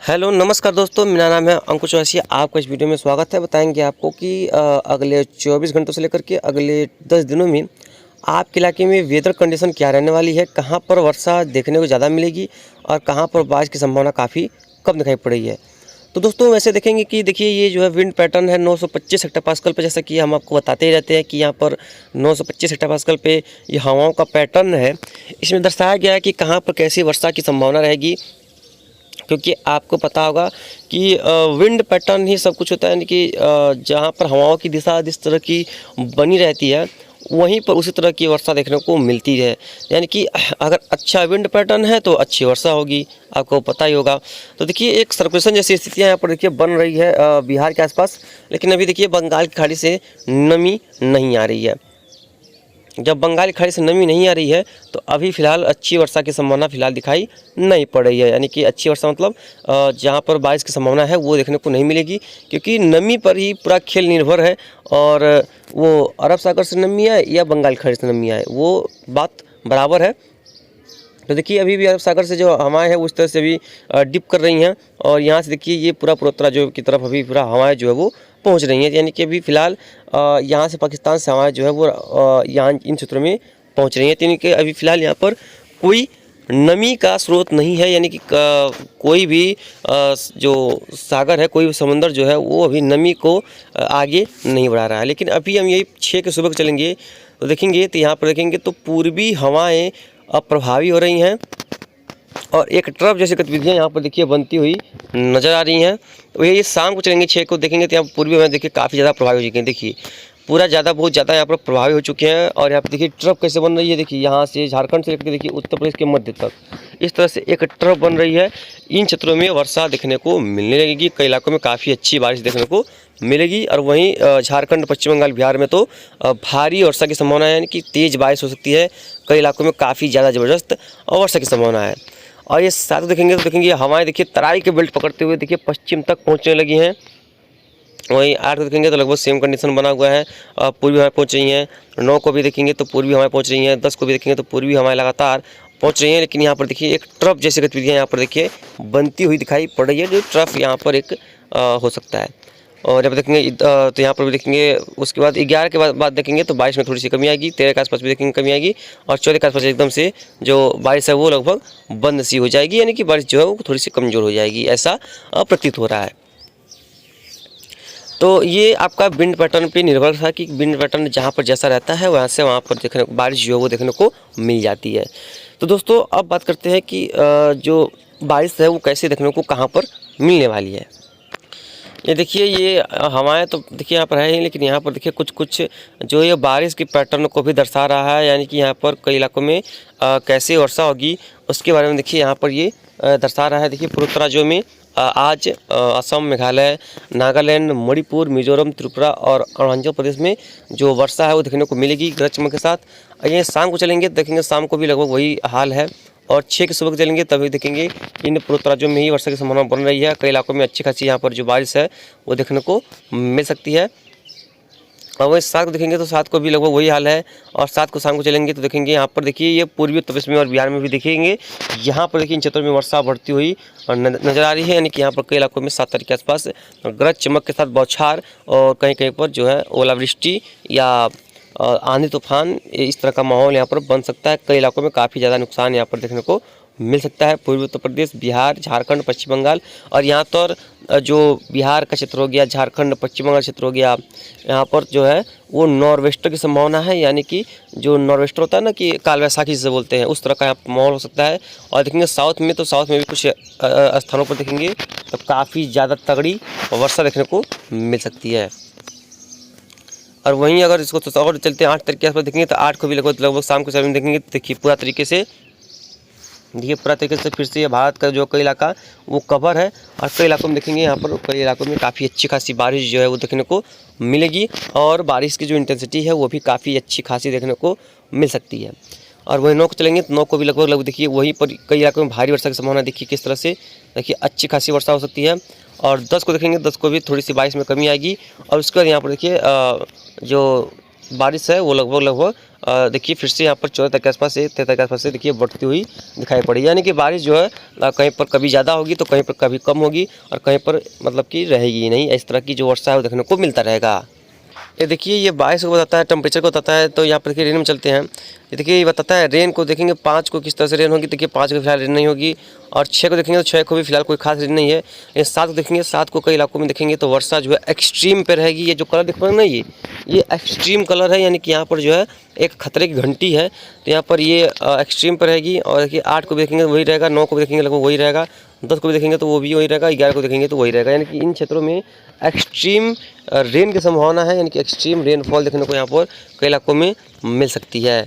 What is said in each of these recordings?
Hello नमस्कार दोस्तों, मेरा नाम है अंकुश चौरसिया। आपका इस वीडियो में स्वागत है। बताएंगे आपको कि अगले 24 घंटों से लेकर के अगले 10 दिनों में आपके इलाके में वेदर कंडीशन क्या रहने वाली है, कहां पर वर्षा देखने को ज़्यादा मिलेगी और कहां पर बारिश की संभावना काफ़ी कम दिखाई पड़ रही है। तो दोस्तों वैसे देखेंगे कि देखिए ये जो है विंड पैटर्न है 925 हेक्टेपास्कल पे, जैसा कि हम आपको बताते ही रहते हैं कि यहाँ पर 925 हेक्टेपास्कल पे ये हवाओं का पैटर्न है। इसमें दर्शाया गया है कि कहाँ पर कैसी वर्षा की संभावना रहेगी, क्योंकि आपको पता होगा कि विंड पैटर्न ही सब कुछ होता है। यानी कि जहाँ पर हवाओं की दिशा जिस तरह की बनी रहती है वहीं पर उसी तरह की वर्षा देखने को मिलती है। यानी कि अगर अच्छा विंड पैटर्न है तो अच्छी वर्षा होगी, आपको पता ही होगा। तो देखिए एक सर्कुलेशन जैसी स्थितियाँ यहाँ पर देखिए बन रही है बिहार के आसपास, लेकिन अभी देखिए बंगाल की खाड़ी से नमी नहीं आ रही है। जब बंगाल की खाड़ी से नमी नहीं आ रही है तो अभी फ़िलहाल अच्छी वर्षा की संभावना फ़िलहाल दिखाई नहीं पड़ रही है। यानी कि अच्छी वर्षा मतलब जहाँ पर बारिश की संभावना है वो देखने को नहीं मिलेगी, क्योंकि नमी पर ही पूरा खेल निर्भर है। और वो अरब सागर से नमी आए या बंगाल की खाड़ी से नमी आए वो बात बराबर है। तो देखिए अभी भी अरब सागर से जो हवाएं हैं उस तरह से भी डिप कर रही हैं, और यहाँ से देखिए ये पूरा पूर्वोत्तर जो की तरफ अभी पूरा हवाएं जो है वो पहुँच रही हैं। यानी कि अभी फ़िलहाल यहाँ से पाकिस्तान से हवाएं जो है वो यहाँ इन क्षेत्रों में पहुँच रही हैं। यानी कि अभी फ़िलहाल यहाँ पर कोई नमी का स्रोत नहीं है। यानी कि कोई भी जो सागर है, कोई भी समुंदर जो है वो अभी नमी को आगे नहीं बढ़ा रहा है। लेकिन अभी हम यही 6 के सुबह चलेंगे तो देखेंगे, तो यहाँ पर देखेंगे तो पूर्वी हवाएं अब प्रभावी हो रही हैं और एक ट्रफ जैसी गतिविधियाँ यहाँ पर देखिए बनती हुई नज़र आ रही हैं। तो ये शाम को चलेंगे 6 को देखेंगे तो यहाँ पूर्वी हवाएं देखिए काफ़ी ज़्यादा प्रभावी हो चुकी हैं। देखिए पूरा बहुत ज़्यादा यहाँ पर प्रभावी हो चुके हैं। और यहाँ पर देखिए ट्रफ कैसे बन रही है, देखिए यहाँ से झारखंड से लेकर देखिए उत्तर प्रदेश के मध्य तक इस तरह से एक ट्रफ बन रही है। इन क्षेत्रों में वर्षा देखने को मिलने लगेगी, कई इलाकों में काफ़ी अच्छी बारिश देखने को मिलेगी। और वहीं झारखंड, पश्चिम बंगाल, बिहार में तो भारी वर्षा की संभावना है। यानी कि तेज़ बारिश हो सकती है, कई इलाकों में काफ़ी ज़्यादा ज़बरदस्त वर्षा की संभावना है। और ये साथ देखेंगे तो देखेंगे हवाएं देखिए तराई के बेल्ट पकड़ते हुए देखिए पश्चिम तक पहुंचने लगी हैं। वहीं 8 को देखेंगे तो लगभग सेम कंडीशन बना हुआ है, पूर्वी हवाएं पहुंच रही हैं। 9 को भी देखेंगे तो पूर्वी हवाएं पहुंच रही हैं। 10 को भी देखेंगे तो पूर्वी हवाएं लगातार पहुंच रही हैं। लेकिन यहाँ पर देखिए एक ट्रफ जैसी गतिविधियाँ यहाँ पर देखिए बनती हुई दिखाई पड़ रही है, जो ट्रफ यहाँ पर एक हो सकता है। और जब देखेंगे तो यहाँ पर भी देखेंगे, उसके बाद 11 के बाद देखेंगे तो बारिश में थोड़ी सी कमी आएगी। 13 के आसपास भी देखेंगे कमी आएगी, और 14 के आसपास एकदम से जो बारिश है वो लगभग बंद सी हो जाएगी। यानी कि बारिश जो है वो थोड़ी सी कमज़ोर हो जाएगी, ऐसा प्रतीत हो रहा है। तो ये आपका विंड पैटर्न पे निर्भर था कि विंड पैटर्न जहाँ पर जैसा रहता है वहाँ से वहाँ पर देखने बारिश जो है वो देखने को मिल जाती है। तो दोस्तों अब बात करते हैं कि जो बारिश है वो कैसे देखने को कहाँ पर मिलने वाली है। ये देखिए ये हवाएं तो देखिए यहाँ पर है ही, लेकिन यहाँ पर देखिए कुछ जो ये बारिश के पैटर्न को भी दर्शा रहा है। यानी कि यहाँ पर कई इलाकों में कैसे वर्षा होगी उसके बारे में देखिए यहाँ पर ये दर्शा रहा है। देखिए पूर्वोत्तर राज्यों में आज असम, मेघालय, नागालैंड, मणिपुर, मिजोरम, त्रिपुरा और अरुणाचल प्रदेश में जो वर्षा है वो देखने को मिलेगी गरज चमक के साथ। ये शाम को चलेंगे देखेंगे शाम को भी लगभग वही हाल है। और 6 के सुबह चलेंगे तभी देखेंगे इन पूर्वोत्तर राज्यों में ही वर्षा की संभावना बन रही है। कई इलाकों में अच्छी खासी यहाँ पर जो बारिश है वो देखने को मिल सकती है। और वही 7 को देखेंगे तो 7 को भी लगभग वही हाल है। और 7 को शाम को चलेंगे तो देखेंगे यहाँ पर देखिए ये पूर्वी उत्तर प्रदेश में और बिहार में भी देखेंगे, यहाँ पर देखिए इन क्षेत्रों में वर्षा बढ़ती हुई नजर आ रही है। यानी कि यहाँ पर कई इलाकों में 7 तारीख के आसपास गरज चमक के साथ बौछार और कहीं कहीं पर जो है ओलावृष्टि या आंधी तूफान इस तरह का माहौल यहाँ पर बन सकता है। कई इलाकों में काफ़ी ज़्यादा नुकसान यहाँ पर देखने को मिल सकता है। पूर्वी उत्तर प्रदेश, बिहार, झारखंड, पश्चिम बंगाल और यहाँ तो जो बिहार का क्षेत्र हो गया, झारखंड, पश्चिम बंगाल क्षेत्र हो गया, यहाँ पर जो है वो नॉर्वेस्टर की संभावना है। यानी कि जो नॉर्वेस्टर होता है ना कि काल वैसाखी जिसे बोलते हैं, उस तरह का यहाँ माहौल हो सकता है। और देखेंगे साउथ में, तो साउथ में भी कुछ स्थानों पर देखेंगे तो काफ़ी ज़्यादा तगड़ी वर्षा देखने को मिल सकती है। और वहीं अगर इसको तो और चलते हैं 8 तारीख के आसपास देखेंगे तो 8 को भी लगभग शाम के समय में देखेंगे तो देखिए पूरा तरीके से फिर से ये भारत का जो कई इलाका वो कवर है। और कई इलाकों में देखेंगे यहाँ पर कई इलाकों में काफ़ी अच्छी खासी बारिश जो है वो देखने को मिलेगी। और बारिश की जो इंटेंसिटी है वो भी काफ़ी अच्छी खासी देखने को मिल सकती है। और वहीं 9 को चलेंगे तो 9 को भी लगभग देखिए वहीं पर कई इलाकों में भारी वर्षा की संभावना देखिए किस तरह से देखिए अच्छी खासी वर्षा हो सकती है। और 10 को देखेंगे 10 को भी थोड़ी सी बारिश में कमी आएगी। और उसके बाद यहाँ पर देखिए जो बारिश है वो लगभग देखिए फिर से यहाँ पर 14 तारीख के आसपास से 13 तारीख के आसपास से देखिए बढ़ती हुई दिखाई पड़ी, यानी कि बारिश जो है कहीं पर कभी ज़्यादा होगी तो कहीं पर कभी कम होगी और कहीं पर मतलब कि रहेगी ही नहीं। इस तरह की जो वर्षा है वो देखने को मिलता रहेगा। ये देखिए ये 22 को बताता है, टेम्परेचर को बताता है। तो यहाँ पर देखिए रेन में चलते हैं। ये देखिए ये बताता है रेन को देखेंगे 5 को किस तरह से रेन होगी। देखिए 5 को फिलहाल रेन नहीं होगी और 6 को देखेंगे तो 6 को भी फिलहाल कोई खास रेन नहीं है। ये 7 को देखेंगे, 7 को कई इलाकों में देखेंगे तो वर्षा जो है एक्सट्रीम पे रहेगी। ये जो कलर दिख रहा है ना ये एक्सट्रीम कलर है, यानी कि यहाँ पर जो है एक खतरे की घंटी है। तो यहाँ पर ये एक्सट्रीम पर रहेगी। और देखिए 8 को भी देखेंगे तो वही रहेगा, 9 को भी देखेंगे लगभग वही रहेगा, 10 को भी देखेंगे तो वो भी वही रहेगा, 11 को देखेंगे तो वही रहेगा। यानी कि इन क्षेत्रों में एक्सट्रीम रेन की संभावना है, यानी कि एक्सट्रीम रेनफॉल देखने को यहाँ पर कई इलाकों में मिल सकती है।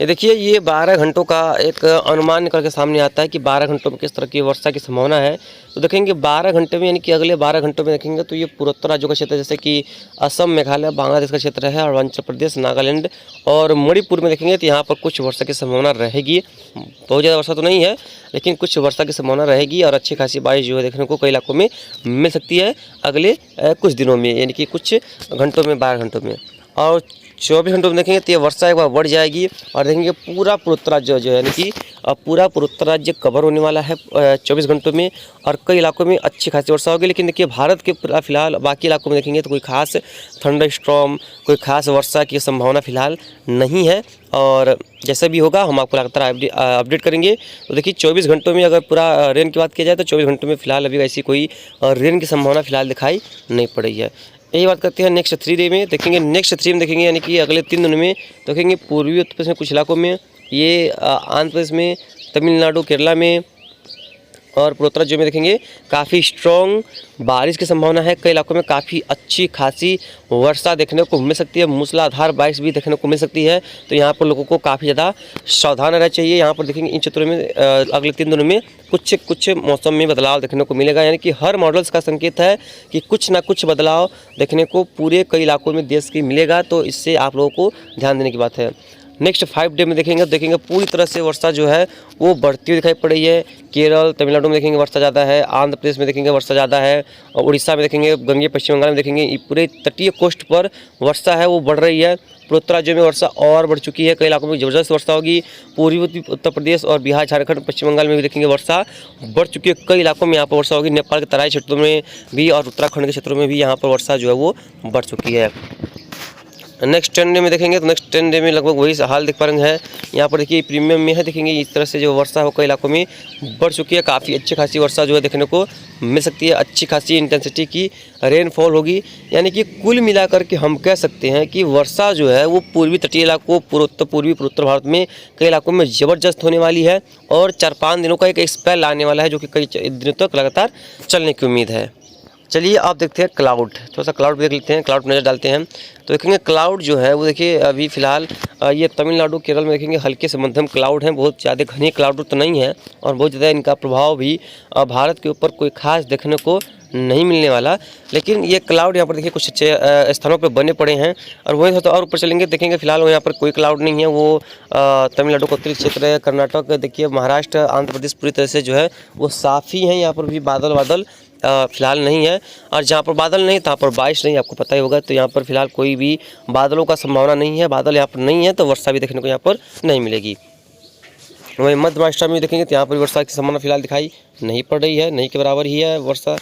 ये देखिए ये 12 घंटों का एक अनुमान निकल के सामने आता है कि 12 घंटों में किस तरह की वर्षा की संभावना है। तो देखेंगे 12 घंटे में, यानी कि अगले 12 घंटों में देखेंगे तो ये पूर्वोत्तर राज्यों का क्षेत्र जैसे कि असम, मेघालय, बांग्लादेश का क्षेत्र है, अरुणाचल प्रदेश, नागालैंड और मणिपुर में देखेंगे तो यहाँ पर कुछ वर्षा की संभावना रहेगी। बहुत ज़्यादा वर्षा तो नहीं है लेकिन कुछ वर्षा की संभावना रहेगी और अच्छी खासी बारिश जो है देखने को कई इलाकों में मिल सकती है अगले कुछ दिनों में, यानी कि कुछ घंटों में, 12 घंटों में। और 24 घंटों में देखेंगे तो ये वर्षा एक बार बढ़ जाएगी और देखेंगे पूरा पूर्वोत्तर राज्य जो है, यानी कि पूरा पूर्वोत्तर राज्य कवर होने वाला है 24 घंटों में और कई इलाकों में अच्छी खासी वर्षा होगी। लेकिन देखिए भारत के फिलहाल बाकी इलाकों में देखेंगे तो कोई खास थंडर स्टॉर्म, कोई खास वर्षा की संभावना फिलहाल नहीं है। और जैसा भी होगा हम आपको लगातार अपडेट करेंगे। तो देखिए 24 घंटों में अगर पूरा रेन की बात की जाए तो 24 घंटों में फिलहाल अभी ऐसी कोई रेन की संभावना फिलहाल दिखाई नहीं पड़ रही है। यही बात करते हैं नेक्स्ट 3 डे में देखेंगे। नेक्स्ट 3 में देखेंगे यानी कि अगले 3 दिनों में देखेंगे पूर्वी उत्तर प्रदेश में कुछ इलाकों में, ये आंध्र प्रदेश में, तमिलनाडु, केरला में और पूर्वोत्तर राज्यों में देखेंगे काफ़ी स्ट्रॉन्ग बारिश की संभावना है। कई इलाकों में काफ़ी अच्छी खासी वर्षा देखने को मिल सकती है, मूसलाधार बारिश भी देखने को मिल सकती है। तो यहाँ पर लोगों को काफ़ी ज़्यादा सावधान रहना चाहिए। यहाँ पर देखेंगे इन क्षेत्रों में अगले 3 दिनों में कुछ मौसम में बदलाव देखने को मिलेगा, यानी कि हर मॉडल्स का संकेत है कि कुछ ना कुछ बदलाव देखने को पूरे कई इलाकों में देश की मिलेगा। तो इससे आप लोगों को ध्यान देने की बात है। नेक्स्ट 5 डे में देखेंगे पूरी तरह से वर्षा जो है वो बढ़ती हुई दिखाई पड़ रही है। केरल, तमिलनाडु में देखेंगे वर्षा ज़्यादा है, आंध्र प्रदेश में देखेंगे वर्षा ज़्यादा है और उड़ीसा में देखेंगे, गंगे पश्चिम बंगाल में देखेंगे पूरे तटीय कोस्ट पर वर्षा है वो बढ़ रही है। पूर्वोत्तर राज्यों में वर्षा और बढ़ चुकी है, कई इलाकों में ज़बरदस्त वर्षा होगी। पूर्वी उत्तर प्रदेश और बिहार, झारखंड, पश्चिम बंगाल में भी देखेंगे वर्षा बढ़ चुकी है, कई इलाकों में यहाँ पर वर्षा होगी। नेपाल के तराई क्षेत्रों में भी और उत्तराखंड के क्षेत्रों में भी यहाँ पर वर्षा जो है वो बढ़ चुकी है। नेक्स्ट 10 डे में देखेंगे तो नेक्स्ट 10 डे में लगभग वही हाल दिख पा रहे हैं। यहाँ पर देखिए प्रीमियम में है, देखेंगे इस तरह से जो वर्षा है वो कई इलाकों में बढ़ चुकी है। काफ़ी अच्छी खासी वर्षा जो है देखने को मिल सकती है, अच्छी खासी इंटेंसिटी की रेनफॉल होगी। यानी कि कुल मिलाकर के हम कह सकते हैं कि वर्षा जो है वो पूर्वी तटीय इलाकों, पूर्वोत्तर भारत में कई इलाकों में ज़बरदस्त होने वाली है और 4-5 दिनों का एक स्पेल आने वाला है जो कि कई दिनों तक लगातार चलने की उम्मीद है। चलिए आप देखते हैं क्लाउड, थोड़ा सा क्लाउड देख लेते हैं, क्लाउड नज़र डालते हैं। तो देखेंगे क्लाउड जो है वो देखिए अभी फ़िलहाल ये तमिलनाडु, केरल में देखेंगे हल्के से मध्यम क्लाउड हैं, बहुत ज़्यादा घने क्लाउड तो नहीं है और बहुत ज़्यादा इनका प्रभाव भी भारत के ऊपर कोई खास देखने को नहीं मिलने वाला। लेकिन ये क्लाउड यहाँ पर देखिए कुछ अच्छे स्थानों पर बने पड़े हैं और वहीं तो और ऊपर चलेंगे देखेंगे फिलहाल वो यहाँ पर कोई क्लाउड नहीं है। वो तमिलनाडु का उत्तरी क्षेत्र है, कर्नाटक देखिए, महाराष्ट्र, आंध्र प्रदेश पूरी तरह से जो है वो साफ़ ही है। यहाँ पर भी बादल फिलहाल नहीं है और जहाँ पर बादल नहीं तहाँ पर बारिश नहीं, आपको पता ही होगा। तो यहाँ पर फिलहाल कोई भी बादलों का संभावना नहीं है, बादल यहाँ पर नहीं है तो वर्षा भी देखने को यहाँ पर नहीं मिलेगी। वहीं मध्य महाराष्ट्र में देखेंगे तो यहाँ पर वर्षा की संभावना फिलहाल दिखाई नहीं पड़ रही है, नहीं के बराबर ही है वर्षा।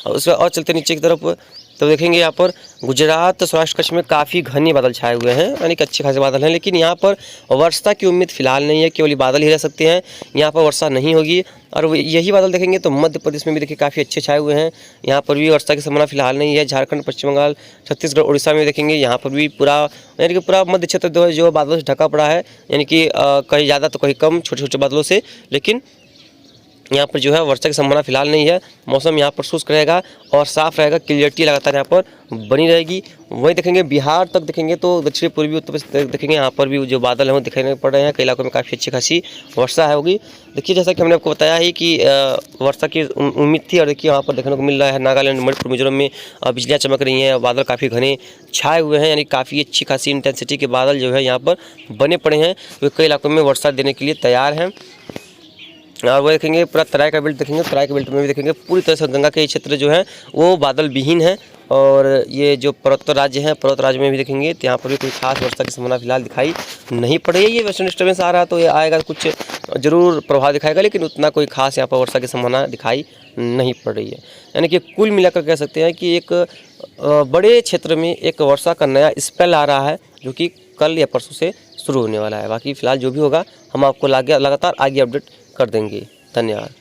और उसके और चलते नीचे की तरफ तो देखेंगे यहाँ पर गुजरात, सौराष्ट्र, कच्छ में काफ़ी घने बादल छाए हुए हैं, यानी कि अच्छे खासे बादल हैं। लेकिन यहाँ पर वर्षा की उम्मीद फिलहाल नहीं है, केवल बादल ही रह सकते हैं, यहाँ पर वर्षा नहीं होगी। और यही बादल देखेंगे तो मध्य प्रदेश में भी देखिए काफ़ी अच्छे छाए हुए हैं, यहाँ पर भी वर्षा की संभावना फिलहाल नहीं है। झारखंड, पश्चिम बंगाल, छत्तीसगढ़, उड़ीसा में देखेंगे यहाँ पर भी पूरा यानी कि पूरा मध्य क्षेत्र जो बादलों से ढका पड़ा है, यानी कि कहीं ज़्यादा तो कहीं कम, छोटे छोटे बादलों से। लेकिन यहाँ पर जो है वर्षा की संभावना फिलहाल नहीं है। मौसम यहाँ पर शुष्क रहेगा और साफ़ रहेगा, क्लियरिटी लगातार यहाँ पर बनी रहेगी। वहीं देखेंगे बिहार तक देखेंगे तो दक्षिण पूर्वी उत्तर प्रदेश देखेंगे यहाँ पर भी जो बादल हैं वो दिखाई पड़ रहे हैं, कई इलाकों में काफ़ी अच्छी खासी वर्षा है होगी। देखिए जैसा कि हमने आपको बताया ही कि वर्षा की उम्मीद थी और देखिए यहाँ पर देखने को मिल रहा है नागालैंड, मणिपुर, मिजोरम में बिजलियाँ चमक रही हैं, बादल काफ़ी घने छाए हुए हैं, यानी काफ़ी अच्छी खासी इंटेंसिटी के बादल जो है यहाँ पर बने पड़े हैं, तो कई इलाकों में वर्षा देने के लिए तैयार हैं। और वो देखेंगे पूरा तराई का बेल्ट देखेंगे, तराई के बेल्ट में भी देखेंगे पूरी तरह से गंगा के क्षेत्र जो है वो बादल विहीन है और ये जो पर्वत राज्य हैं, पर्वत राज्य में भी देखेंगे तो यहाँ पर भी कोई खास वर्षा की संभावना फिलहाल दिखाई नहीं पड़ रही है। ये वेस्टर्न डिस्टर्बेंस आ रहा है तो ये आएगा, कुछ ज़रूर प्रभाव दिखाएगा, लेकिन उतना कोई खास यहाँ पर वर्षा की संभावना दिखाई नहीं पड़ रही है। यानी कि कुल मिलाकर कह सकते हैं कि एक बड़े क्षेत्र में एक वर्षा का नया स्पेल आ रहा है, जो कि कल या परसों से शुरू होने वाला है। बाकी फिलहाल जो भी होगा हम आपको लगातार आगे अपडेट कर देंगे। धन्यवाद।